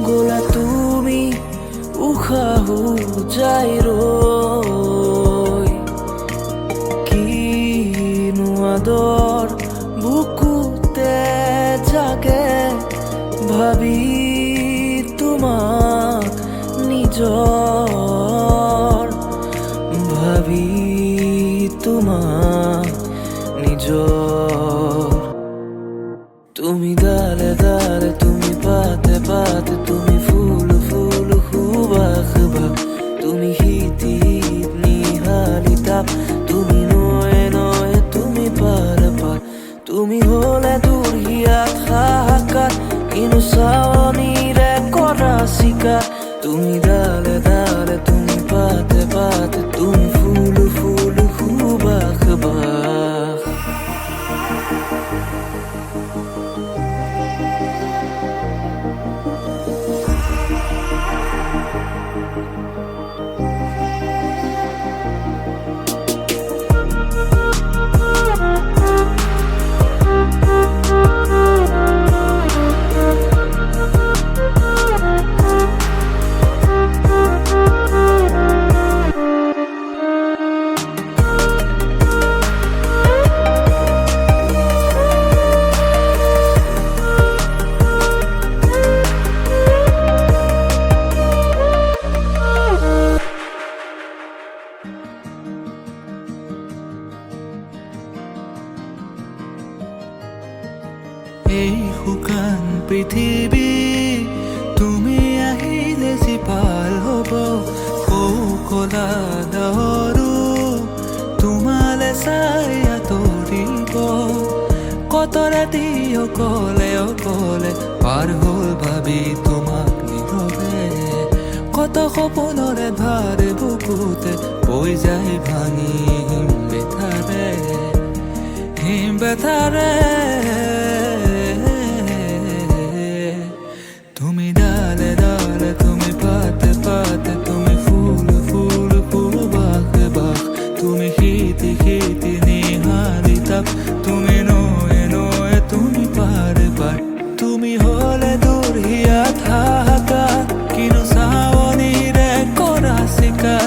গলা তুমি উশাহু যাই ৰৈ কিনো আদৰ বুকুতে জাগে ভাবি তোমাক নিজৰ ভাবি তোমাক নিজৰ তুমি ডালে ডালে তুমি পাতে পাতে তুমি ফুল ফুল সুবাস বাস তুমি শীত নিহালি তাপ তুমি নয়ে নয়ে তুমি পাৰ পাৰ তুমি হলে দূৰ হিয়াত হাহাকাৰ কিনো চাৱনিৰে কৰা চিকাৰ তুমি ডালে ডালে তুমি পাতে পাতে তুমি ফুল ফুল সুবাস বাস এই শুকান পৃথিৱী তুমি আহিলে যি ভাল হ'ব কলা ডাৱৰো তোমালে চাই আঁতৰিব কত ৰাতি অকলে অকলে পাৰ হ'ল ভাবি তোমাক নীৰৱে কত সপোনৰে ভাৰ বুকুতে বৈ যায় ভাঙি হিম বেথাৰে তুমি ডালে ডালে তুমি পাতে পাতে তুমি ফুল ফুল সুবাস বাস তুমি শীতি শীতি নিহালি তাপ তুমি নয়ে নয়ে তুমি পাৰ পাৰ তুমি হলে দূৰ হিয়াত হাহাকাৰ কিনো চাৱনিৰে কৰা চিকাৰ